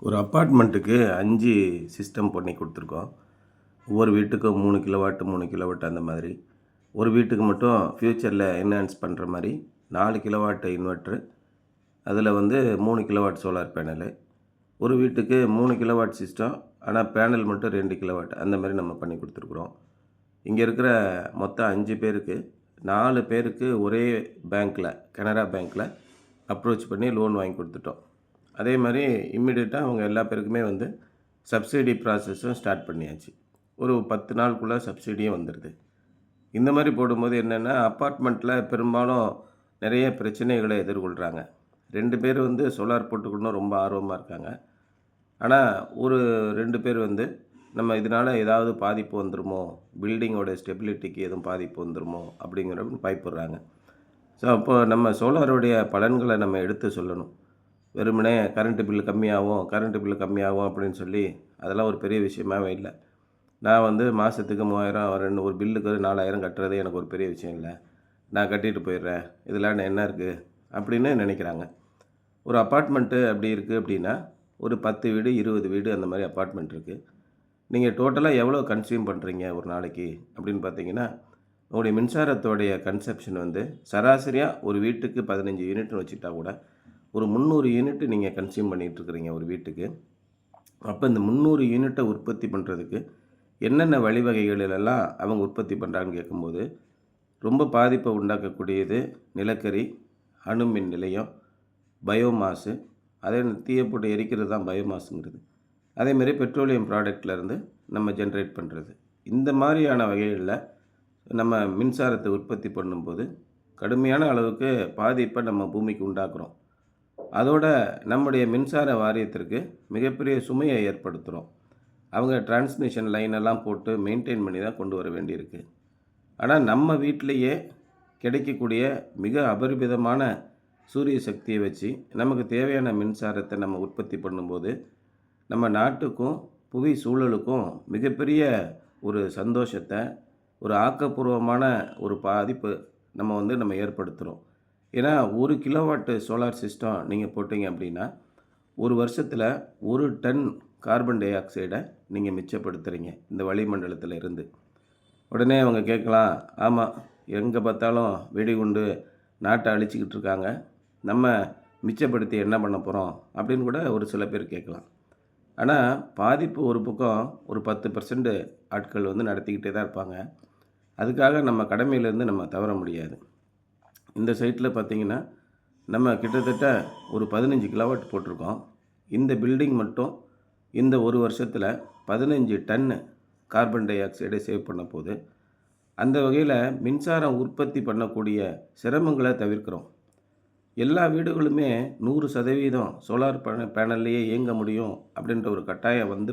ஒரு அப்பார்ட்மெண்ட்டுக்கு 5 சிஸ்டம் பண்ணி கொடுத்துருக்கோம். ஒவ்வொரு வீட்டுக்கும் 3 கிலோவாட் 3 கிலோவாட் அந்த மாதிரி. ஒரு வீட்டுக்கு மட்டும் ஃப்யூச்சரில் என்ஹான்ஸ் பண்ணுற மாதிரி 4 கிலோவாட் இன்வெர்ட்ரு, அதில் 3 கிலோவாட் சோலார் பேனலு. ஒரு வீட்டுக்கு 3 கிலோவாட் சிஸ்டம், ஆனால் பேனல் மட்டும் 2 கிலோவாட் அந்த மாதிரி நம்ம பண்ணி கொடுத்துருக்குறோம். இங்கே இருக்கிற மொத்தம் 5 பேருக்கு 4 பேருக்கு ஒரே பேங்க்கில், கனரா பேங்க்கில் அப்ரோச் பண்ணி லோன் வாங்கி கொடுத்துட்டோம். அதே மாதிரி இம்மிடியட்டாக அவங்க எல்லா பேருக்குமே சப்சிடி ப்ராசஸும் ஸ்டார்ட் பண்ணியாச்சு. ஒரு 10 நாளுக்குள்ளே சப்சிடியும் வந்துடுது. இந்த மாதிரி போடும்போது என்னென்னா, அப்பார்ட்மெண்ட்டில் பெரும்பாலும் நிறைய பிரச்சனைகளை எதிர்கொள்கிறாங்க. 2 பேர் சோலார் போட்டுக்கணும் ரொம்ப ஆர்வமாக இருக்காங்க. ஆனால் ஒரு 2 பேர் நம்ம இதனால் ஏதாவது பாதிப்பு வந்துடுமோ, பில்டிங்கோட ஸ்டெபிலிட்டிக்கு எதுவும் பாதிப்பு வந்துடுமோ அப்படிங்கிற பயப்படுறாங்க. ஸோ அப்போ நம்ம சோலாருடைய பலன்களை நம்ம எடுத்து சொல்லணும். வெறுமனே கரண்ட்டு பில்லு கம்மியாகும் அப்படின்னு சொல்லி அதெல்லாம் ஒரு பெரிய விஷயமாகவே இல்லை. நான் மாதத்துக்கு 3000 ஒரு பில்லுக்கு 4000 கட்டுறது எனக்கு ஒரு பெரிய விஷயம் இல்லை, நான் கட்டிட்டு போயிடுறேன், இதில் என்ன இருக்குது அப்படின்னு நினைக்கிறாங்க. ஒரு அப்பார்ட்மெண்ட்டு அப்படி இருக்குது அப்படின்னா ஒரு 10 வீடு 20 வீடு அந்த மாதிரி அப்பார்ட்மெண்ட் இருக்குது. நீங்கள் டோட்டலாக எவ்வளோ கன்சியூம் பண்ணுறீங்க ஒரு நாளைக்கு அப்படின்னு பார்த்தீங்கன்னா, உங்களுடைய மின்சாரத்தோடைய கன்சப்ஷன் சராசரியாக ஒரு வீட்டுக்கு 15 யூனிட்னு வச்சுட்டா கூட ஒரு 300 யூனிட் நீங்கள் கன்சியூம் பண்ணிகிட்ருக்குறீங்க ஒரு வீட்டுக்கு. அப்போ இந்த 300 யூனிட்டை உற்பத்தி பண்ணுறதுக்கு என்னென்ன வழிவகைகளிலெல்லாம் அவங்க உற்பத்தி பண்ணுறாங்கன்னு கேட்கும்போது, ரொம்ப பாதிப்பை உண்டாக்கக்கூடியது நிலக்கரி, அணுமின் நிலையம், பயோமாஸு, அதே தீயை போட்டு எரிக்கிறது தான் பயோமாஸுங்கிறது. அதேமாரி பெட்ரோலியம் ப்ராடக்ட்லேருந்து நம்ம ஜென்ரேட் பண்ணுறது. இந்த மாதிரியான வகைகளில் நம்ம மின்சாரத்தை உற்பத்தி பண்ணும்போது கடுமையான அளவுக்கு பாதிப்பை நம்ம பூமிக்கு உண்டாக்குறோம். அதோட நம்முடைய மின்சார வாரியத்திற்கு மிகப்பெரிய சுமையை ஏற்படுத்துகிறோம். அவங்க டிரான்ஸ்மிஷன் லைனெல்லாம் போட்டு மெயின்டைன் பண்ணி தான் கொண்டு வர வேண்டியிருக்கு. ஆனால் நம்ம வீட்டிலையே கிடைக்கக்கூடிய மிக அபரிமிதமான சூரிய சக்தியை வச்சு நமக்கு தேவையான மின்சாரத்தை நம்ம உற்பத்தி பண்ணும்போது நம்ம நாட்டுக்கும் புவி சூழலுக்கும் மிகப்பெரிய ஒரு சந்தோஷத்தை, ஒரு ஆக்கப்பூர்வமான ஒரு பாதிப்பு நம்ம ஏற்படுத்துகிறோம். ஏன்னா 1 கிலோவாட்டு சோலார் சிஸ்டம் நீங்கள் போட்டிங்க அப்படின்னா ஒரு வருஷத்தில் 1 டன் கார்பன் டை ஆக்சைடை நீங்கள் மிச்சப்படுத்துகிறீங்க இந்த வளிமண்டலத்தில் இருந்து. உடனே அவங்க கேட்கலாம், ஆமாம் எங்கே பார்த்தாலும் வெடிகுண்டு நாட்டை அழிச்சிக்கிட்டு இருக்காங்க, நம்ம மிச்சப்படுத்தி என்ன பண்ண போகிறோம் அப்படின்னு கூட ஒரு சில பேர் கேட்கலாம். ஆனால் பாதிப்பு ஒரு பக்கம் ஒரு 10% ஆட்கள் நடத்திக்கிட்டே தான் இருப்பாங்க. அதுக்காக நம்ம கடமையிலேருந்து நம்ம தவற முடியாது. இந்த சைட்டில் பார்த்திங்கன்னா நம்ம கிட்டத்தட்ட ஒரு 15 கிலோவாட் போட்டிருக்கோம். இந்த பில்டிங் மட்டும் இந்த ஒரு வருஷத்தில் 15 டன்னு கார்பன் டை ஆக்சைடை சேவ் பண்ண போகுது. அந்த வகையில் மின்சாரம் உற்பத்தி பண்ணக்கூடிய சிரமங்களை தவிர்க்கிறோம். எல்லா வீடுகளுமே 100% சோலார் பேனல்லையே இயங்க முடியும் அப்படின்ற ஒரு கட்டாயம்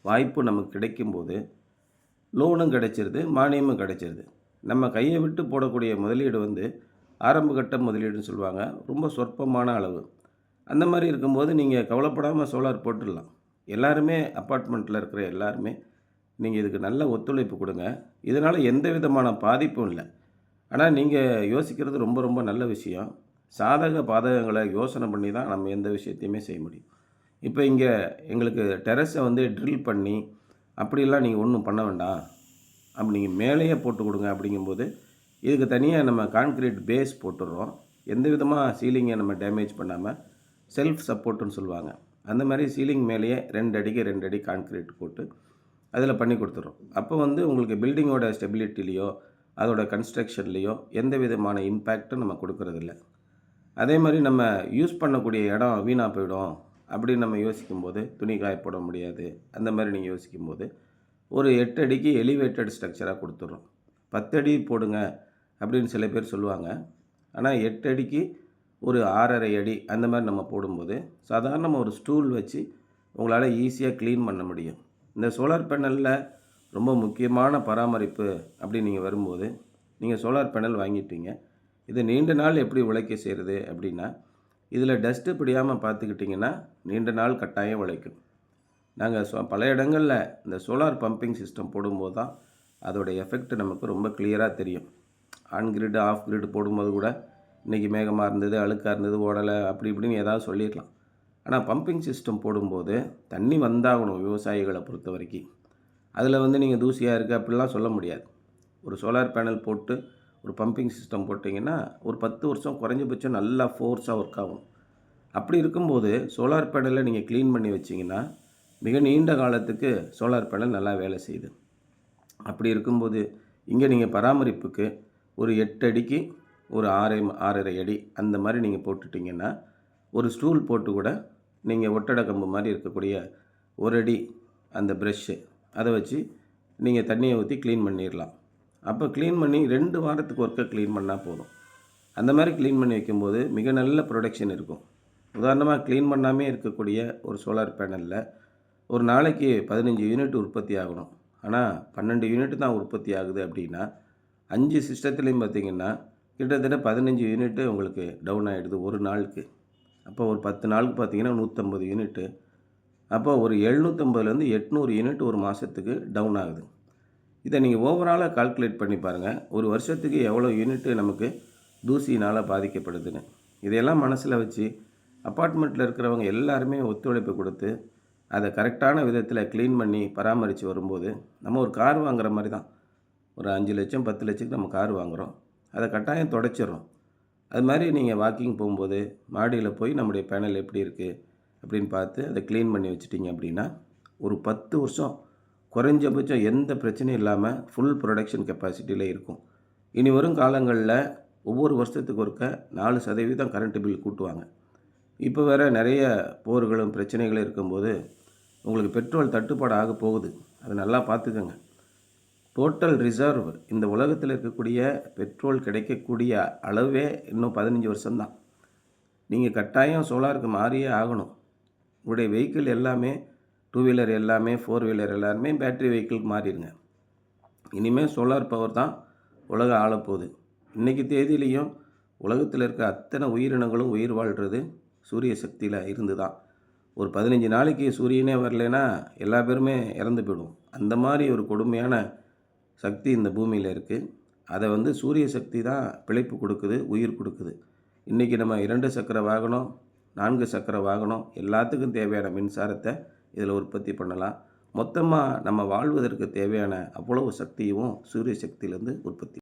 வாய்ப்பு நமக்கு கிடைக்கும்போது லோனும் கிடைச்சிருது, மானியமும் கிடைச்சிருது. நம்ம கையை விட்டு போடக்கூடிய முதலீடு ஆரம்ப கட்ட முதலீடுன்னு சொல்லுவாங்க, ரொம்ப சொற்பமான அளவு. அந்த மாதிரி இருக்கும்போது நீங்கள் கவலைப்படாமல் சோலார் போட்டுடலாம். எல்லாருமே அப்பார்ட்மெண்ட்டில் இருக்கிற எல்லாருமே நீங்கள் இதுக்கு நல்ல ஒத்துழைப்பு கொடுங்க. இதனால் எந்த விதமான பாதிப்பும் இல்லை. ஆனால் நீங்கள் யோசிக்கிறது ரொம்ப ரொம்ப நல்ல விஷயம். சாதக பாதகங்களை யோசனை பண்ணி தான் நம்ம எந்த விஷயத்தையுமே செய்ய முடியும். இப்போ இங்கே எங்களுக்கு டெரஸை ட்ரில் பண்ணி அப்படிலாம் நீங்கள் ஒன்றும் பண்ண வேண்டாம், அப்படி நீங்கள் மேலேயே போட்டு கொடுங்க அப்படிங்கும்போது இதுக்கு தனியாக நம்ம கான்க்ரீட் பேஸ் போட்டுடுறோம். எந்த விதமாக சீலிங்கை நம்ம டேமேஜ் பண்ணாமல் செல்ஃப் சப்போர்ட்டுன்னு சொல்லுவாங்க, அந்த மாதிரி சீலிங் மேலேயே 2 அடிக்கு 2 அடி கான்க்ரீட் போட்டு அதில் பண்ணி கொடுத்துட்றோம். அப்போ உங்களுக்கு பில்டிங்கோட ஸ்டெபிலிட்டிலேயோ அதோட கன்ஸ்ட்ரக்ஷன்லேயோ எந்த விதமான இம்பேக்டும் நம்ம கொடுக்கறதில்ல. அதே மாதிரி நம்ம யூஸ் பண்ணக்கூடிய இடம் வீணாக போயிடும் அப்படின்னு நம்ம யோசிக்கும்போது, துணி காய போட முடியாது, அந்த மாதிரி நீங்கள் யோசிக்கும்போது ஒரு 8 அடிக்கு எலிவேட்டட் ஸ்ட்ரக்சராக கொடுத்துட்றோம். 10 அடி போடுங்க அப்படின்னு சில பேர் சொல்லுவாங்க. ஆனால் 8 அடிக்கு ஒரு 6.5 அடி அந்த மாதிரி நம்ம போடும்போது சாதாரணமாக ஒரு ஸ்டூல் வச்சு உங்களால் ஈஸியாக க்ளீன் பண்ண முடியும். இந்த சோலார் பேனலில் ரொம்ப முக்கியமான பராமரிப்பு அப்படின்னு நீங்கள் வரும்போது, நீங்கள் சோலார் பேனல் வாங்கிட்டீங்க, இது நீண்ட நாள் எப்படி உழைக்க செய்கிறது அப்படின்னா, இதில் டஸ்ட்டு பிடியாமல் பார்த்துக்கிட்டிங்கன்னா நீண்ட நாள் கட்டாயம் உழைக்கும். நாங்கள் பல இடங்களில் இந்த சோலார் பம்பிங் சிஸ்டம் போடும்போது தான் அதோடய எஃபெக்ட் நமக்கு ரொம்ப கிளியராக தெரியும். ஆன் கிரிட் ஆஃப் கிரிட் போடும்போது கூட இன்றைக்கி மேகமாக இருந்தது, அழுக்காக இருந்தது, ஓடலை அப்படி இப்படின்னு ஏதாவது சொல்லிடலாம். ஆனால் பம்பிங் சிஸ்டம் போடும்போது தண்ணி வந்தாகணும் விவசாயிகளை பொறுத்த வரைக்கும். அதில் வந்து நீங்கள் தூசியாக இருக்குது அப்படிலாம் சொல்ல முடியாது. ஒரு சோலார் பேனல் போட்டு ஒரு பம்பிங் சிஸ்டம் போட்டிங்கன்னா ஒரு 10 வருஷம் குறைஞ்சபட்சம் நல்லா ஃபோர்ஸாக ஒர்க் ஆகும். அப்படி இருக்கும்போது சோலார் பேனலை நீங்கள் க்ளீன் பண்ணி வச்சிங்கன்னா மிக நீண்ட காலத்துக்கு சோலார் பேனல் நல்லா வேலை செய்யுது. அப்படி இருக்கும்போது இங்கே நீங்கள் பராமரிப்புக்கு ஒரு 8 அடிக்கு ஒரு 6.5 அடி அந்த மாதிரி நீங்கள் போட்டுட்டிங்கன்னா ஒரு ஸ்டூல் போட்டு கூட நீங்கள் ஒட்டடை கம்பு மாதிரி இருக்கக்கூடிய 1 அடி அந்த ப்ரெஷ்ஷு அதை வச்சு நீங்கள் தண்ணியை ஊற்றி க்ளீன் பண்ணிடலாம். அப்போ க்ளீன் பண்ணி 2 வாரத்துக்கு ஒருக்க க்ளீன் பண்ணால் போதும். அந்த மாதிரி க்ளீன் பண்ணி வைக்கும்போது மிக நல்ல ப்ரொடக்ஷன் இருக்கும். உதாரணமாக க்ளீன் பண்ணாமே இருக்கக்கூடிய ஒரு சோலார் பேனலில் ஒரு நாளைக்கு 15 யூனிட் உற்பத்தி ஆகணும். ஆனால் 12 யூனிட் தான் உற்பத்தி ஆகுது அப்படின்னா 5 சிஸ்டத்துலேயும் பார்த்திங்கன்னா கிட்டத்தட்ட 15 யூனிட்டு உங்களுக்கு டவுன் ஆகிடுது ஒரு நாளுக்கு. அப்போ ஒரு 10 நாளுக்கு பார்த்திங்கன்னா 150 யூனிட்டு. அப்போ ஒரு 750லேருந்து 800 யூனிட் ஒரு மாதத்துக்கு டவுன் ஆகுது. இதை நீங்கள் ஓவராலாக கால்குலேட் பண்ணி பாருங்கள், ஒரு வருஷத்துக்கு எவ்வளோ யூனிட்டு நமக்கு தூசினால் பாதிக்கப்படுதுன்னு. இதையெல்லாம் மனசில் வச்சு அப்பார்ட்மெண்ட்டில் இருக்கிறவங்க எல்லாருமே ஒத்துழைப்பு கொடுத்து அதை கரெக்டான விதத்தில் க்ளீன் பண்ணி பராமரித்து வரும்போது நம்ம ஒரு கார் வாங்குகிற மாதிரி தான். ஒரு 5 லட்சம் 10 லட்சத்துக்கு நம்ம கார் வாங்குகிறோம், அதை கட்டாயம் துடைச்சிட்றோம். அது மாதிரி நீங்கள் வாக்கிங் போகும்போது மாடியில் போய் நம்முடைய பேனல் எப்படி இருக்குது அப்படின்னு பார்த்து அதை க்ளீன் பண்ணி வச்சிட்டிங்க அப்படின்னா ஒரு 10 வருஷம் குறைஞ்சபட்சம் எந்த பிரச்சனையும் இல்லாமல் ஃபுல் ப்ரொடக்ஷன் கெப்பாசிட்டியில் இருக்கும். இனி வரும் காலங்களில் ஒவ்வொரு வருஷத்துக்கு ஒருக்க 4% கரண்ட்டு பில் கூட்டுவாங்க. இப்போ வேறு நிறைய போர்களும் பிரச்சனைகளும் இருக்கும்போது உங்களுக்கு பெட்ரோல் தட்டுப்பாடு ஆக போகுது. அதை நல்லா பார்த்துக்கோங்க. டோட்டல் ரிசர்வ் இந்த உலகத்தில் இருக்கக்கூடிய பெட்ரோல் கிடைக்கக்கூடிய அளவே இன்னும் 15 வருஷம்தான். நீங்கள் கட்டாயம் சோலாருக்கு மாறியே ஆகணும். உங்களுடைய வெஹிக்கிள் எல்லாமே 2 வீலர் எல்லாமே 4 வீலர் எல்லாருமே பேட்ரி வெஹிக்கிளுக்கு மாறிடுங்க. இனிமேல் சோலார் பவர் தான் உலகம் ஆளப்போகுது. இன்றைக்கி தேதியிலையும் உலகத்தில் இருக்க அத்தனை உயிரினங்களும் உயிர் வாழ்கிறது சூரிய சக்தியில் இருந்து தான். ஒரு 15 நாளைக்கு சூரியனே வரலைன்னா எல்லா பேருமே இறந்து போயிடும். அந்த மாதிரி ஒரு கொடுமையான சக்தி இந்த பூமியில் இருக்குது. அதை வந்து சூரிய சக்தி தான் பிழைப்பு கொடுக்குது, உயிர் கொடுக்குது. இன்றைக்கி நம்ம 2 சக்கர வாகனம் 4 சக்கர வாகனம் எல்லாத்துக்கும் தேவையான மின்சாரத்தை இதில் உற்பத்தி பண்ணலாம். மொத்தமாக நம்ம வாழ்வதற்கு தேவையான அவ்வளவு சக்தியும் சூரிய சக்தியிலேருந்து உற்பத்தி